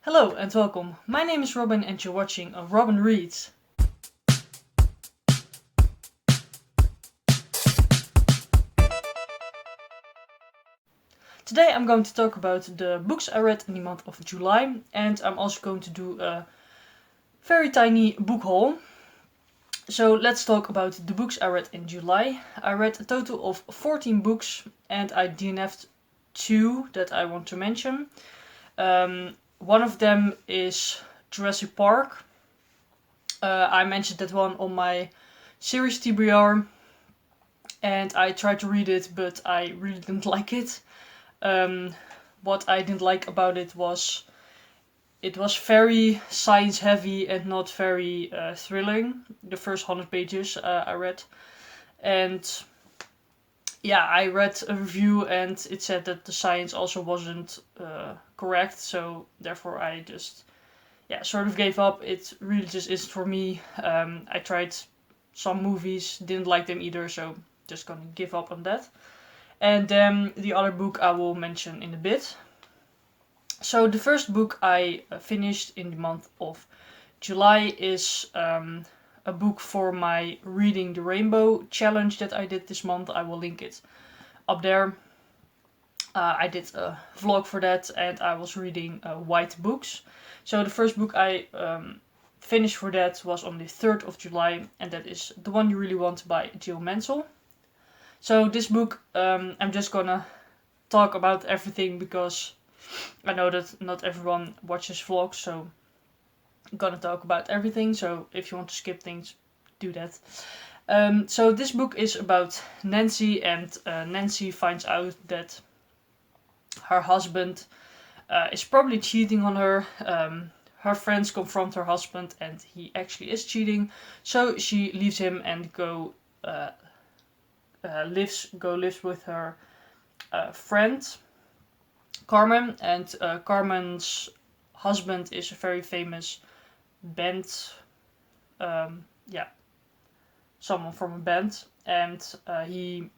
Hello and welcome. My name is Robin and you're watching a Robin Reads. Today I'm going to talk about the books I read in the month of July, and I'm also going to do a very tiny book haul. So let's talk about the books I read in July. I read a total of 14 books and I DNF'd 2 that I want to mention. One of them is Jurassic Park. I mentioned that one on my series TBR and I tried to read it, but I really didn't like it. What I didn't like about it was very science heavy and not very thrilling. The first 100 pages I read. And yeah, I read a review and it said that the science also wasn't correct. So therefore I just sort of gave up. It really just isn't for me. I tried some movies, didn't like them either. So just gonna give up on that. And then the other book I will mention in a bit. So the first book I finished in the month of July is a book for my Reading the Rainbow challenge that I did this month. I will link it up there. I did a vlog for that and I was reading white books. So the first book I finished for that was on the 3rd of July, and that is The One You Really Want by Jill Mansell. So this book, I'm just gonna talk about everything because I know that not everyone watches vlogs, so I'm gonna talk about everything. So if you want to skip things, do that. So this book is about Nancy, and Nancy finds out that her husband is probably cheating on her. Her friends confront her husband and he actually is cheating. So she leaves him and lives with her friend Carmen, and Carmen's husband is a very famous band, someone from a band, and he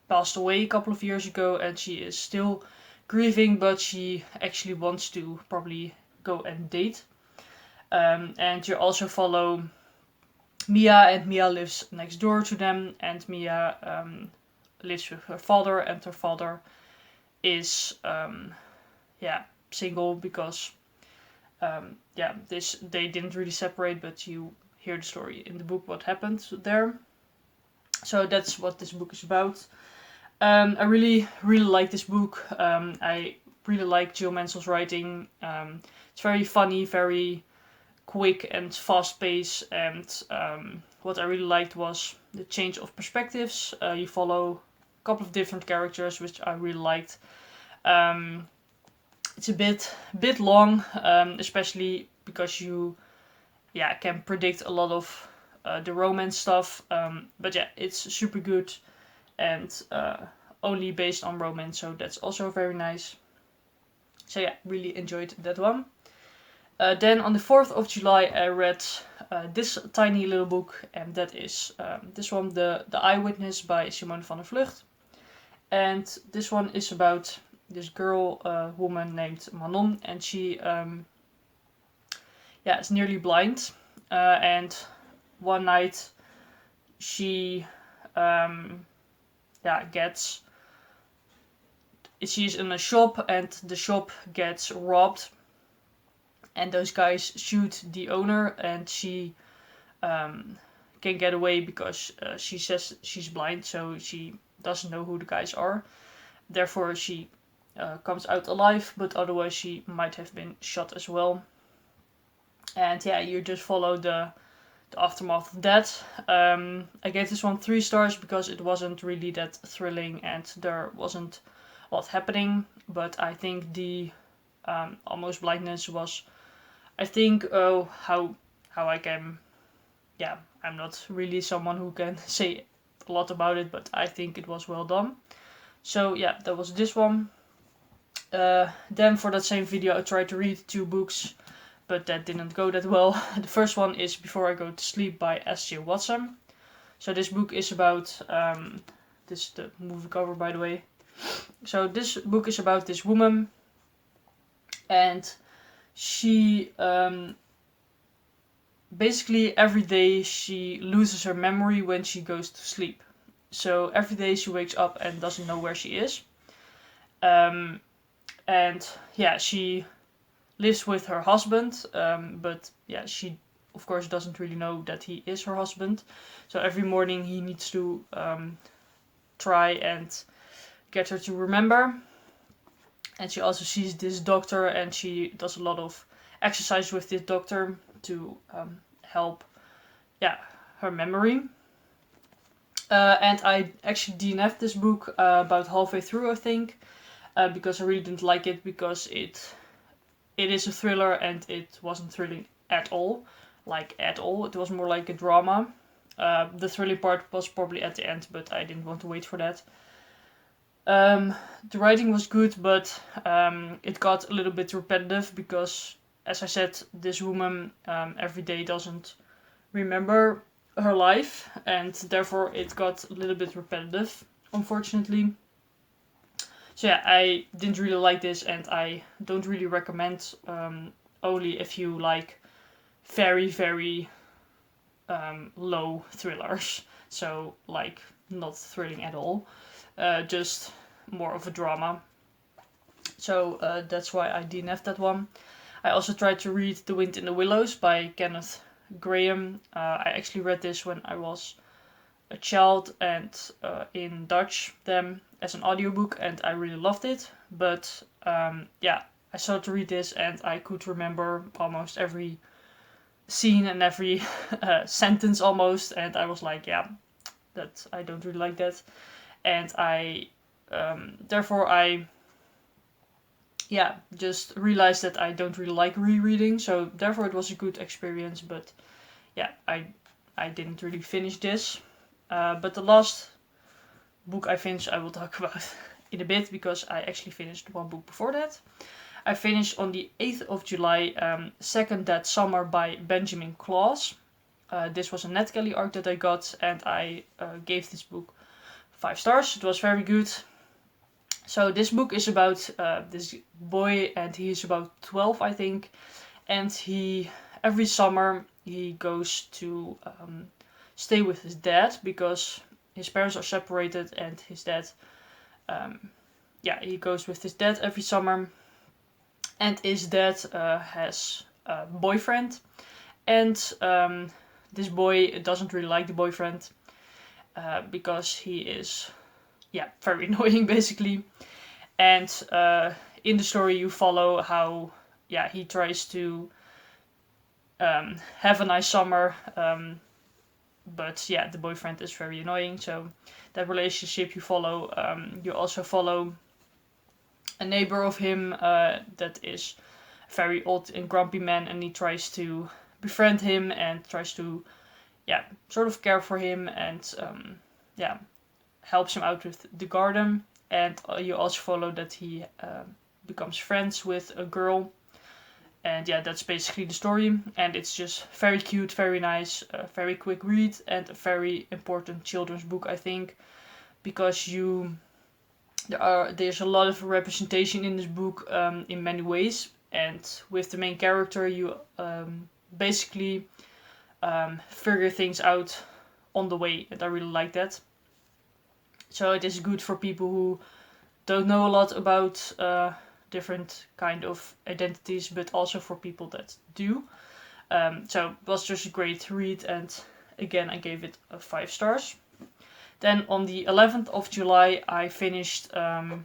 passed away a couple of years ago, and she is still grieving, but she actually wants to probably go and date. And you also follow Mia, and Mia lives next door to them, and Mia lives with her father, and her father is single because they didn't really separate, but you hear the story in the book what happened there. So that's what this book is about. I really like this book. I really like Jill Mansell's writing. It's very funny, very quick and fast paced, and what I really liked was the change of perspectives. You follow a couple of different characters, which I really liked. It's a bit long, especially because you can predict a lot of the romance stuff. But yeah, it's super good and only based on romance, so that's also very nice. So yeah, really enjoyed that one. Then on the 4th of July I read this tiny little book, and that is this one, The Eyewitness by Simone van der Vlugt. And this one is about this woman named Manon, and she is nearly blind. And one night she's in a shop and the shop gets robbed. And those guys shoot the owner, and she can get away because she says she's blind, so she doesn't know who the guys are. Therefore, she comes out alive, but otherwise she might have been shot as well. And you just follow the aftermath of that. I gave this one 3 stars because it wasn't really that thrilling and there wasn't a lot happening. But I think the almost blindness was, I think, how I can, I'm not really someone who can say a lot about it, but I think it was well done. So yeah, that was this one. Then for that same video I tried to read 2 books, but that didn't go that well. The first one is Before I Go to Sleep by S.J. Watson. So this book is about, this is the movie cover by the way. So this book is about this woman, and she basically every day she loses her memory when she goes to sleep. So every day she wakes up and doesn't know where she is. And yeah, she lives with her husband, but yeah, she of course doesn't really know that he is her husband. So every morning he needs to try and get her to remember. And she also sees this doctor, and she does a lot of exercise with this doctor to help, yeah, her memory. And I actually DNF'd this book about halfway through, I think, because I really didn't like it, because it is a thriller and it wasn't thrilling at all. Like, at all. It was more like a drama. The thrilling part was probably at the end, but I didn't want to wait for that. The writing was good, but it got a little bit repetitive because, as I said, this woman every day doesn't remember her life, and therefore it got a little bit repetitive, unfortunately. So yeah, I didn't really like this, and I don't really recommend, only if you like very, very low thrillers. So, like, not thrilling at all. Just more of a drama. So that's why I DNF'd that one. I also tried to read The Wind in the Willows by Kenneth Grahame. I actually read this when I was a child, and in Dutch then as an audiobook, and I really loved it. But yeah, I started to read this and I could remember almost every scene and every sentence almost, and I was like, yeah, that I don't really like that. And I therefore I just realized that I don't really like rereading, so therefore it was a good experience. But yeah, I didn't really finish this. But the last book I finished I will talk about in a bit, because I actually finished one book before that. I finished on the 8th of July, Second That Summer by Benjamin Klas. This was a NetGalley arc that I got, and I gave this book 5 stars. It was very good. So this book is about this boy, and he is about 12, I think. And every summer he goes to stay with his dad, because his parents are separated, and his dad, he goes with his dad every summer. And his dad has a boyfriend, and this boy doesn't really like the boyfriend because he is, very annoying basically. And in the story you follow how, he tries to have a nice summer, but the boyfriend is very annoying. So that relationship you follow. You also follow a neighbor of him that is a very old and grumpy man, and he tries to befriend him and tries to, sort of care for him, and helps him out with the garden. And you also follow that he becomes friends with a girl. And that's basically the story. And it's just very cute, very nice, a very quick read, and a very important children's book, I think, because there's a lot of representation in this book in many ways. And with the main character, you basically figure things out on the way, and I really like that. So it is good for people who don't know a lot about different kind of identities, but also for people that do. So it was just a great read, and again I gave it 5 stars. Then on the 11th of July I finished the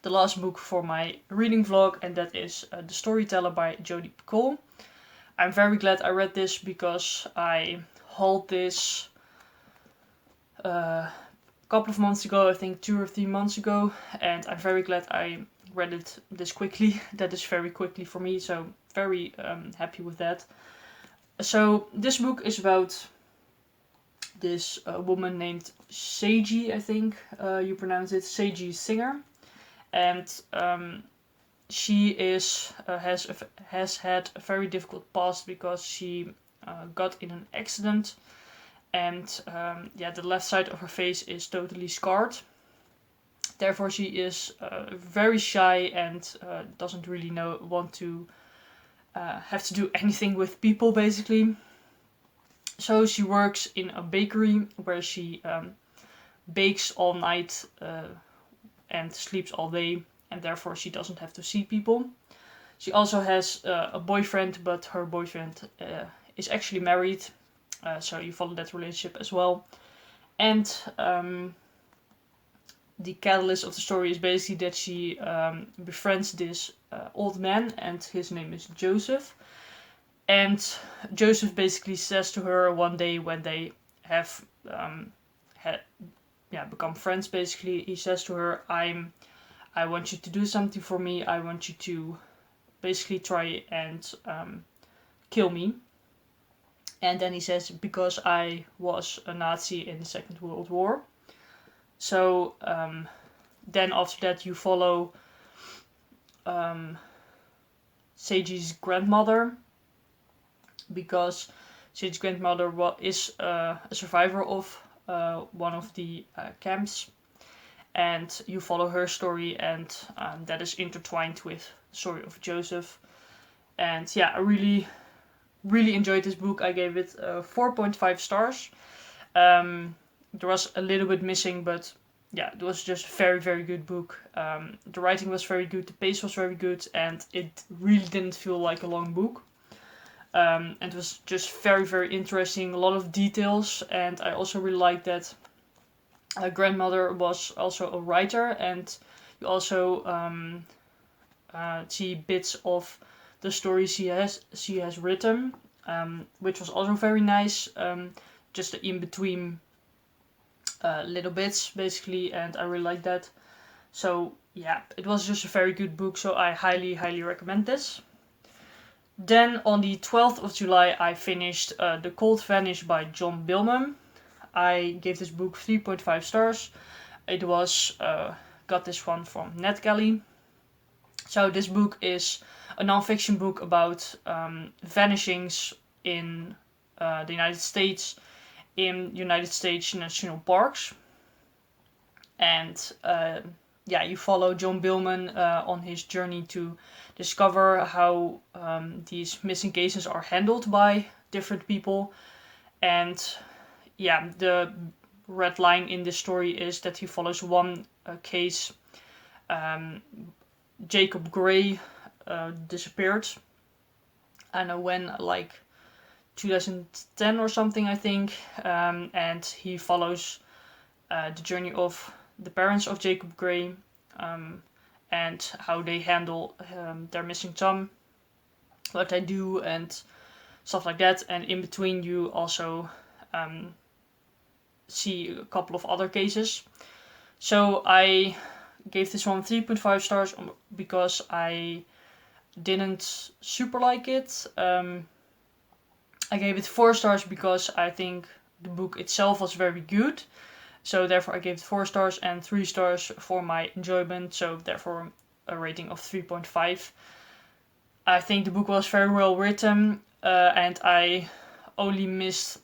last book for my reading vlog, and that is The Storyteller by Jodi Picoult. I'm very glad I read this, because I hauled this a couple of months ago, I think 2 or 3 months ago, and I'm very glad I read it this quickly. That is very quickly for me, so very happy with that. So this book is about this woman named Seiji, I think you pronounce it, Seiji Singer, and she has had a very difficult past, because she got in an accident, and the left side of her face is totally scarred. Therefore she is very shy, and doesn't really want to have to do anything with people, basically. So she works in a bakery where she bakes all night and sleeps all day, and therefore she doesn't have to see people. She also has a boyfriend, but her boyfriend is actually married, so you follow that relationship as well. And the catalyst of the story is basically that she befriends this old man, and his name is Joseph. And Joseph basically says to her one day when they have become friends, basically, he says to her, I want you to do something for me. I want you to basically try and kill me. And then he says, because I was a Nazi in the Second World War. So then after that you follow Seiji's grandmother, because Seiji's grandmother is a survivor of one of the camps. And you follow her story, and that is intertwined with the story of Joseph. And yeah, I really, really enjoyed this book. I gave it 4.5 stars. There was a little bit missing, but yeah, it was just a very, very good book. The writing was very good, the pace was very good, and it really didn't feel like a long book. And it was just very, very interesting, a lot of details, and I also really liked that her grandmother was also a writer, and you also see bits of the stories she has written, which was also very nice. Just the in-between little bits, basically, and I really like that. So yeah, it was just a very good book, so I highly, highly recommend this. Then on the 12th of July I finished The Cold Vanish by Jon Billman. I gave this book 3.5 stars. It was, got this one from NetGalley. So this book is a non-fiction book about vanishings in the United States, in United States national parks. And you follow Jon Billman on his journey to discover how these missing cases are handled by different people. And yeah, the red line in this story is that he follows one case. Jacob Gray disappeared. I don't know when, like 2010 or something, I think. And he follows the journey of the parents of Jacob Gray, and how they handle their missing son, what they do, and stuff like that. And in between you also see a couple of other cases. So I gave this one 3.5 stars because I didn't super like it. I gave it 4 stars because I think the book itself was very good. So therefore I gave it 4 stars, and 3 stars for my enjoyment. So therefore a rating of 3.5. I think the book was very well written, and I only missed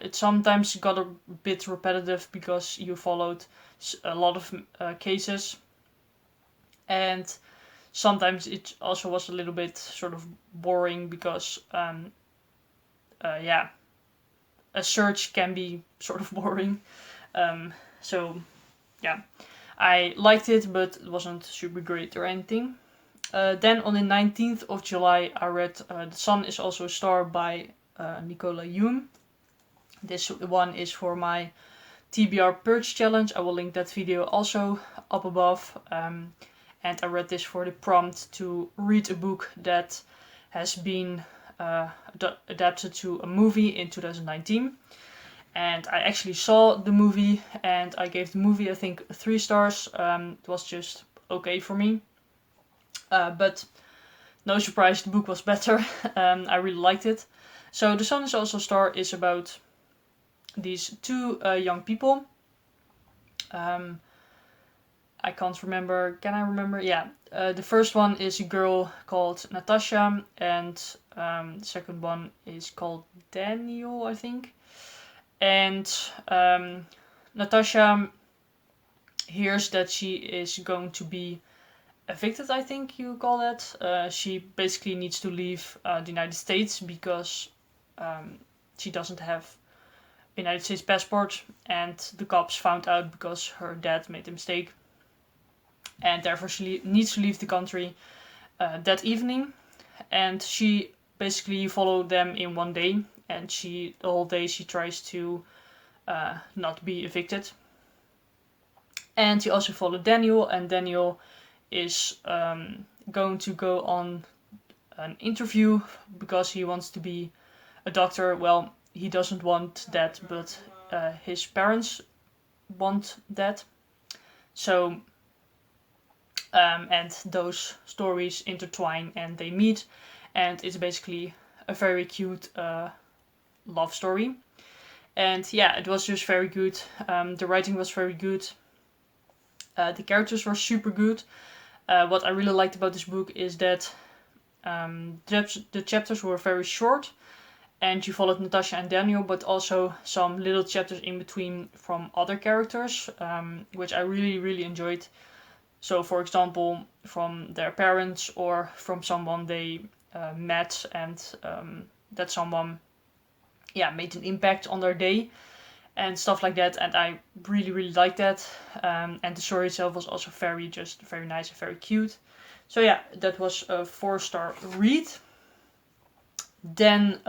it sometimes got a bit repetitive because you followed a lot of cases, and sometimes it also was a little bit sort of boring because a search can be sort of boring. So yeah, I liked it, but it wasn't super great or anything. Then on the 19th of July I read The Sun is Also a Star by Nicola Yoon. This one is for my TBR Purge Challenge. I will link that video also up above. And I read this for the prompt to read a book that has been adapted to a movie in 2019. And I actually saw the movie, and I gave the movie, I think, 3 stars. It was just okay for me. But no surprise, the book was better. I really liked it. So The Sun is Also a Star is about these 2 young people. I can't remember. Can I remember? Yeah. The first one is a girl called Natasha, and the second one is called Daniel, I think. And Natasha hears that she is going to be evicted, I think you call that. She basically needs to leave the United States because she doesn't have a United States passport, and the cops found out because her dad made a mistake, and therefore she needs to leave the country that evening. And she basically followed them in one day, and the whole day she tries to not be evicted. And you also follow Daniel, and Daniel is going to go on an interview because he wants to be a doctor. Well, he doesn't want that, but his parents want that. So, and those stories intertwine and they meet, and it's basically a very cute love story. And yeah, it was just very good. The writing was very good. The characters were super good. What I really liked about this book is that the chapters were very short, and you followed Natasha and Daniel, but also some little chapters in between from other characters, which I really, really enjoyed. So, for example, from their parents or from someone they met, and that someone, made an impact on their day and stuff like that. And I really, really liked that. And the story itself was also very nice and very cute. So yeah, that was a 4-star read. Then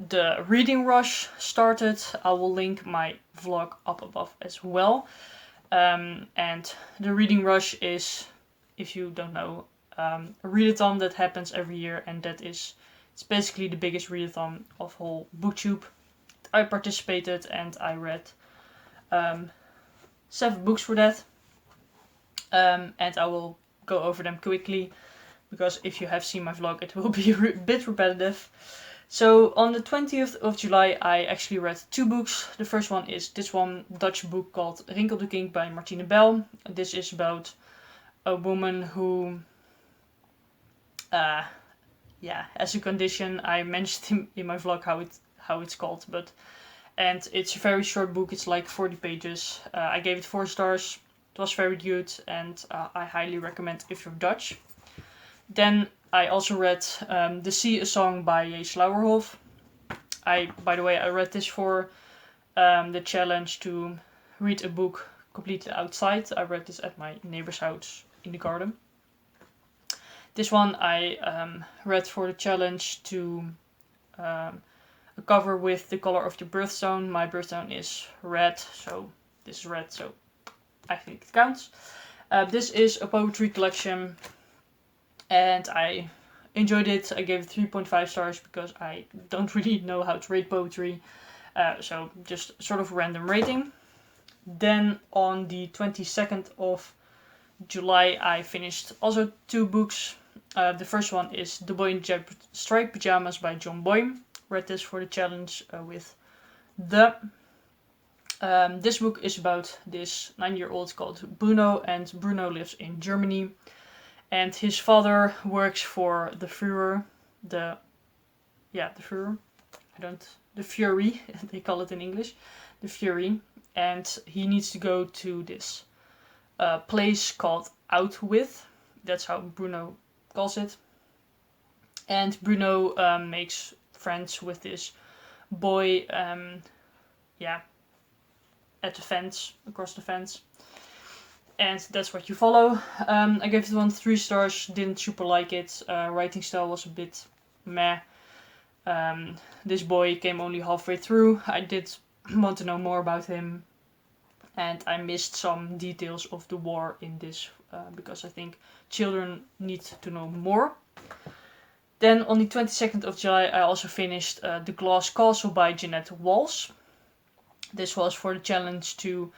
the reading rush started. I will link my vlog up above as well. And the reading rush is, if you don't know, a readathon that happens every year, and it's basically the biggest readathon of whole booktube. I participated and I read 7 books for that. And I will go over them quickly, because if you have seen my vlog, it will be a bit repetitive. So on the 20th of July, I actually read 2 books. The first one is this one, Dutch book called Rinkeldekink by Martine Bijl. This is about a woman who has a condition. I mentioned in my vlog how it's called, and it's a very short book. It's like 40 pages. I gave it 4 stars. It was very good, and I highly recommend if you're Dutch. Then I also read The Sea, a Song by Slauerhoff. By the way, I read this for the challenge to read a book completely outside. I read this at my neighbor's house in the garden. This one I read for the challenge to a cover with the color of your birthstone. My birthstone is red, so this is red, so I think it counts. This is a poetry collection, and I enjoyed it. I gave it 3.5 stars because I don't really know how to rate poetry. So just sort of random rating. Then on the 22nd of July, I finished also 2 books. The first one is The Boy in Striped Pyjamas by John Boyne. Read this for the challenge with the. This book is about this 9-year-old called Bruno, and Bruno lives in Germany. And his father works for the Führer, the Führer, the Fury, they call it in English, the Fury. And he needs to go to this place called Auschwitz. That's how Bruno calls it. And Bruno makes friends with this boy, at the fence, across the fence. And that's what you follow. I gave it 3 stars, didn't super like it. Writing style was a bit meh. This boy came only halfway through. I did want to know more about him. And I missed some details of the war in this, because I think children need to know more. Then on the 22nd of July, I also finished The Glass Castle by Jeannette Walls. This was for the challenge to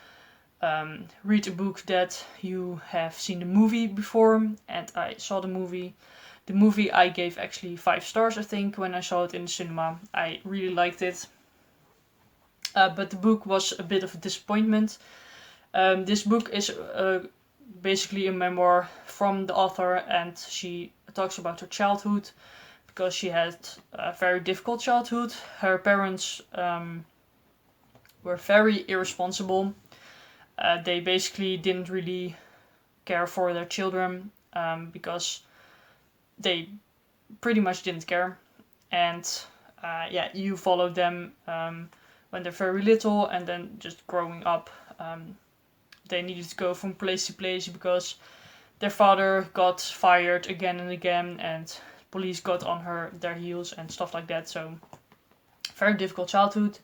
read a book that you have seen the movie before, and I saw the movie. The movie I gave actually 5 stars, I think, when I saw it in the cinema. I really liked it. But the book was a bit of a disappointment. This book is basically a memoir from the author, and she talks about her childhood, because she had a very difficult childhood. Her parents were very irresponsible. They basically didn't really care for their children because they pretty much didn't care. And yeah, you follow them when they're very little, and then just growing up, they needed to go from place to place because their father got fired again and again, and police got on their heels and stuff like that. So very difficult childhood.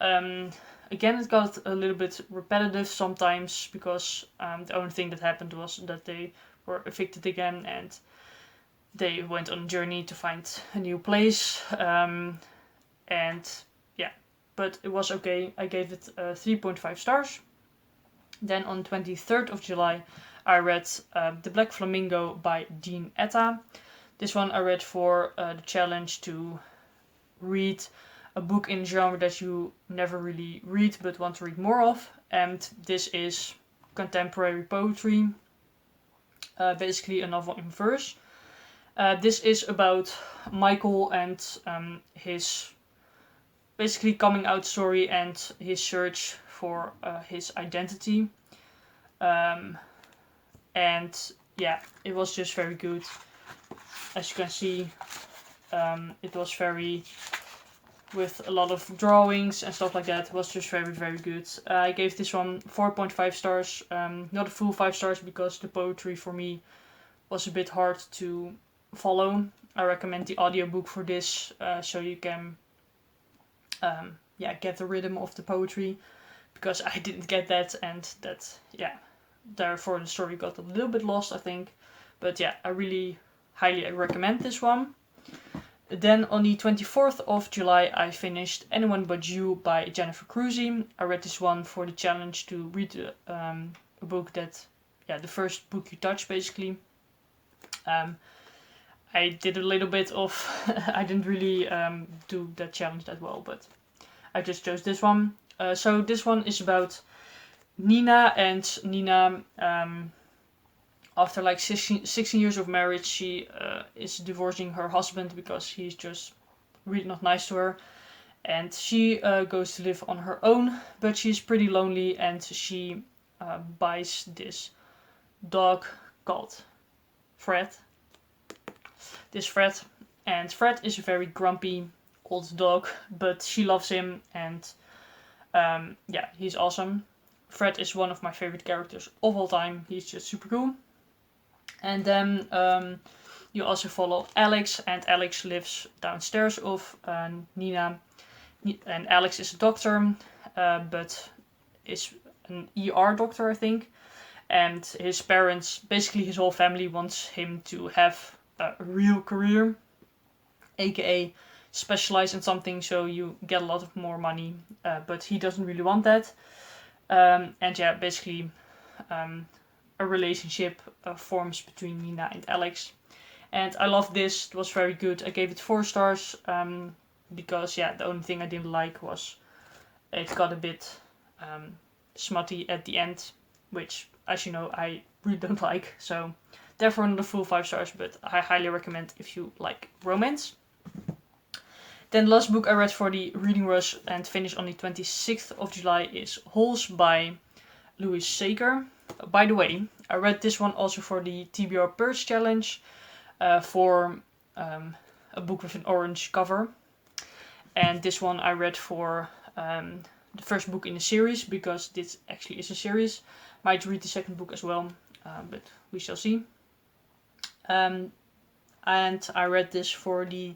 Again, it got a little bit repetitive sometimes because the only thing that happened was that they were evicted again and they went on a journey to find a new place. And yeah, but it was okay. I gave it 3.5 stars. Then on 23rd of July, I read The Black Flamingo by Dean Etta. This one I read for the challenge to read a book in a genre that you never really read but want to read more of. And this is contemporary poetry, basically a novel in verse. This is about Michael and his basically coming out story and his search for his identity. And yeah, it was just very good. As you can see, it was very, with a lot of drawings and stuff like that. It was just very, very good. I gave this one 4.5 stars. Not a full 5 stars because the poetry for me was a bit hard to follow. I recommend the audiobook for this so you can get the rhythm of the poetry, because I didn't get that, and that, yeah, therefore the story got a little bit lost, I think. But yeah, I really highly recommend this one. Then on the 24th of July, I finished Anyone But You by Jennifer Cruzy. I read this one for the challenge to read a book that, the first book you touch, basically. I did a little bit of, I didn't really do that challenge that well, but I just chose this one. So this one is about Nina, and Nina, after like 16 years of marriage, she is divorcing her husband because he's just really not nice to her. And she goes to live on her own, but she's pretty lonely, and she buys this dog called Fred. And Fred is a very grumpy old dog, but she loves him, and he's awesome. Fred is one of my favorite characters of all time. He's just super cool. And then you also follow Alex, and Alex lives downstairs of Nina. And Alex is a doctor, but is an ER doctor, I think. And his parents, basically his whole family, wants him to have a real career, aka specialize in something so you get a lot of more money, but he doesn't really want that. Basically a relationship forms between Nina and Alex. And I love this. It was very good. I gave it 4 stars because the only thing I didn't like was it got a bit smutty at the end, which, as you know, I really don't like. So therefore not a full 5 stars, but I highly recommend if you like romance. Then the last book I read for the reading rush and finished on the 26th of July is Holes by Louis Sager. By the way, I read this one also for the TBR Purge Challenge for a book with an orange cover. And this one I read for the first book in the series, because this actually is a series. Might read the second book as well, but we shall see. And I read this for the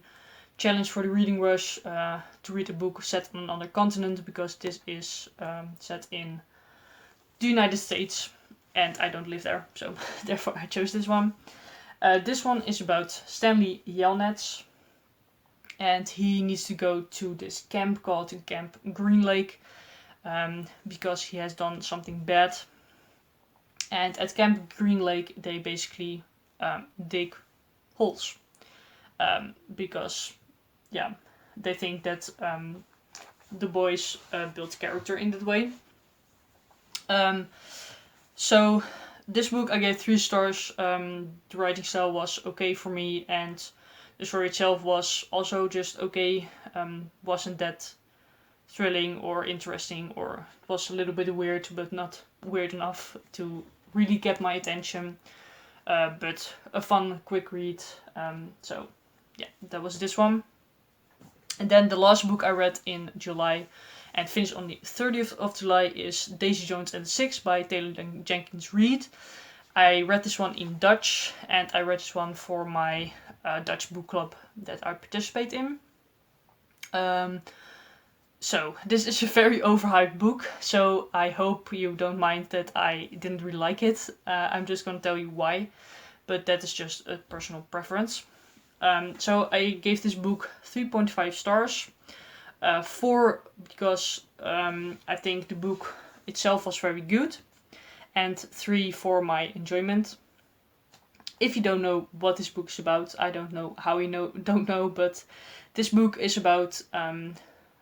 challenge for the reading rush to read a book set on another continent, because this is set in the United States and I don't live there, so therefore I chose this one. This one is about Stanley Yelnats, and he needs to go to this camp called Camp Green Lake because he has done something bad. And at Camp Green Lake they basically dig holes because they think that the boys build character in that way. So this book I gave 3 stars. The writing style was okay for me, and the story itself was also just okay. Wasn't that thrilling or interesting, or it was a little bit weird, but not weird enough to really kept my attention, but a fun, quick read. So yeah, that was this one. And then the last book I read in July and finished on the 30th of July is Daisy Jones and the Six by Taylor Jenkins Reid. I read this one in Dutch, and I read this one for my Dutch book club that I participate in. So this is a very overhyped book, so I hope you don't mind that I didn't really like it. I'm just going to tell you why, but that is just a personal preference. So I gave this book 3.5 stars. 4 because I think the book itself was very good, and 3 for my enjoyment. If you don't know what this book is about, I don't know how you don't know, but this book is about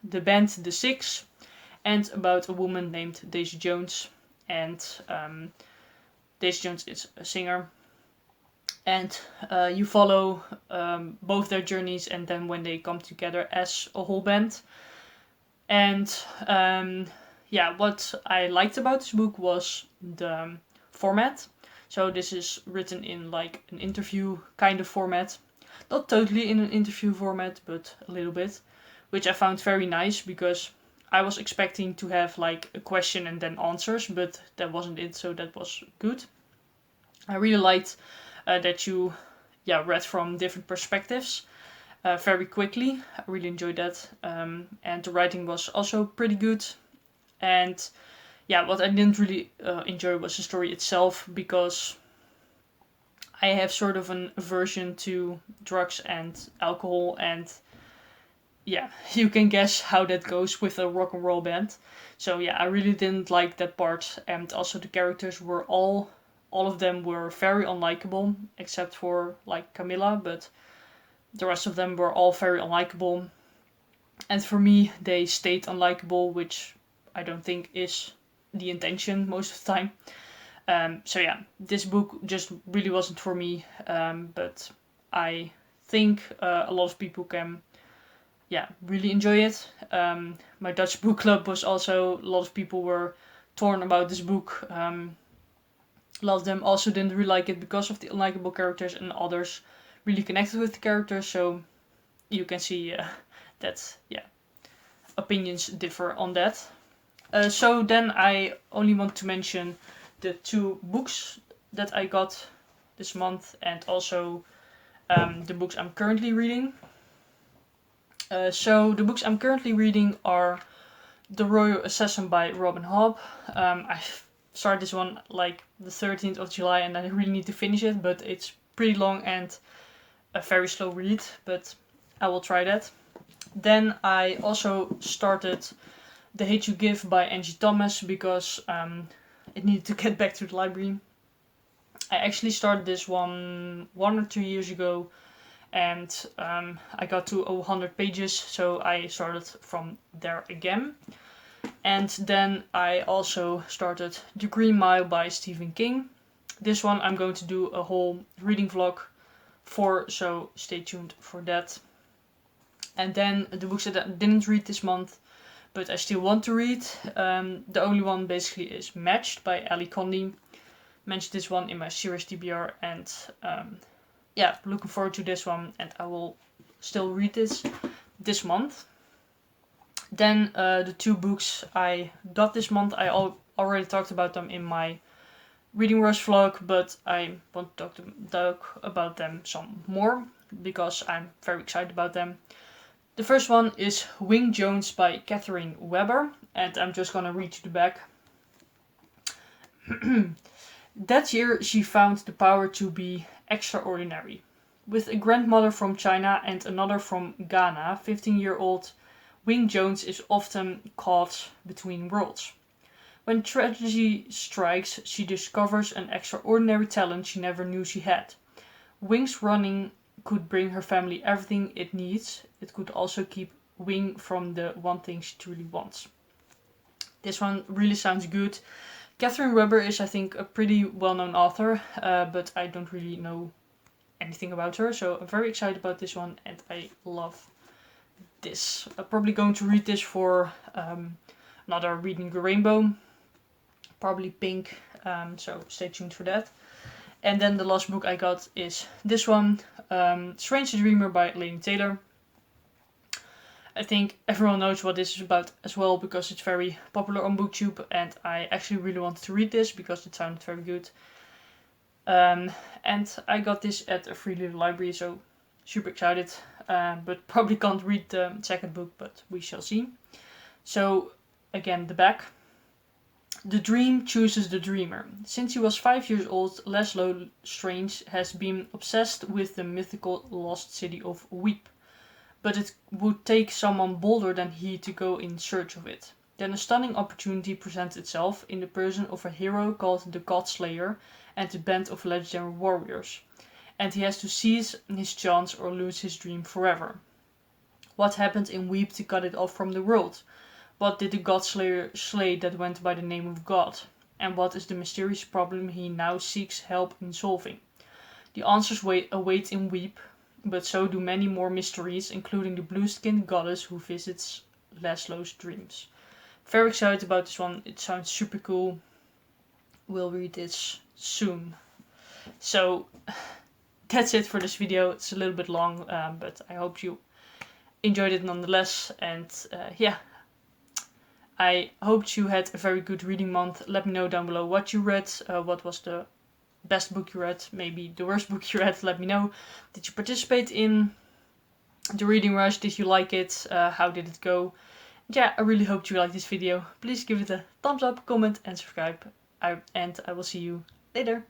the band The Six and about a woman named Daisy Jones. And Daisy Jones is a singer. And you follow both their journeys and then when they come together as a whole band. And yeah, what I liked about this book was the format. So this is written in like an interview kind of format. Not totally in an interview format, but a little bit. Which I found very nice because I was expecting to have like a question and then answers, but that wasn't it, so that was good. I really liked that you read from different perspectives very quickly. I really enjoyed that. And the writing was also pretty good. And yeah, what I didn't really enjoy was the story itself, because I have sort of an aversion to drugs and alcohol, and yeah, you can guess how that goes with a rock and roll band. So yeah, I really didn't like that part. And also the characters were all of them were very unlikable, except for like Camilla, but the rest of them were all very unlikable. And for me, they stayed unlikable, which I don't think is the intention most of the time. So yeah, this book just really wasn't for me. But I think a lot of people can really enjoy it. My Dutch book club was also, a lot of people were torn about this book. A lot of them also didn't really like it because of the unlikable characters, and others really connected with the characters. So you can see that opinions differ on that. So then I only want to mention the 2 books that I got this month, and also the books I'm currently reading. So the books I'm currently reading are The Royal Assassin by Robin Hobb. I started this one like the 13th of July and I really need to finish it, but it's pretty long and a very slow read, but I will try that. Then I also started The Hate You Give by Angie Thomas, because it needed to get back to the library. I actually started this one or 2 years ago, and I got to 100 pages, so I started from there again. And then I also started The Green Mile by Stephen King. This one I'm going to do a whole reading vlog for, so stay tuned for that. And then the books that I didn't read this month, but I still want to read. The only one basically is Matched by Ali Condie. Mentioned this one in my series TBR, and looking forward to this one, and I will still read this month. Then the 2 books I got this month, I already talked about them in my Reading Rush vlog, but I want to talk about them some more, because I'm very excited about them. The first one is Wing Jones by Catherine Weber, and I'm just gonna read you the back. That year she found the power to be extraordinary. With a grandmother from China and another from Ghana, 15-year-old Wing Jones is often caught between worlds. When tragedy strikes, she discovers an extraordinary talent she never knew she had. Wing's running could bring her family everything it needs. It could also keep Wing from the one thing she truly wants. This one really sounds good. Catherine Weber is, I think, a pretty well-known author, but I don't really know anything about her, so I'm very excited about this one, and I love this. I'm probably going to read this for another Reading the Rainbow, probably pink, so stay tuned for that. And then the last book I got is this one, Strange the Dreamer by Laini Taylor. I think everyone knows what this is about as well, because it's very popular on BookTube, and I actually really wanted to read this because it sounded very good. And I got this at a free little library, so super excited, but probably can't read the second book, but we shall see. So again, the back. The dream chooses the dreamer. Since he was 5 years old, Laszlo Strange has been obsessed with the mythical lost city of Weep. But it would take someone bolder than he to go in search of it. Then a stunning opportunity presents itself in the person of a hero called the God Slayer and a band of legendary warriors. And he has to seize his chance or lose his dream forever. What happened in Weep to cut it off from the world? What did the God Slayer slay that went by the name of God? And what is the mysterious problem he now seeks help in solving? The answers await in Weep, but so do many more mysteries, including the blue-skinned goddess who visits Laszlo's dreams. Very excited about this one. It sounds super cool. We'll read this soon. So that's it for this video. It's a little bit long, but I hope you enjoyed it nonetheless. And yeah, I hoped you had a very good reading month. Let me know down below what you read. What was the best book you read? Maybe the worst book you read. Let me know. Did you participate in the reading rush? Did you like it? How did it go? Yeah, I really hope you liked this video. Please give it a thumbs up, comment and subscribe. And I will see you later.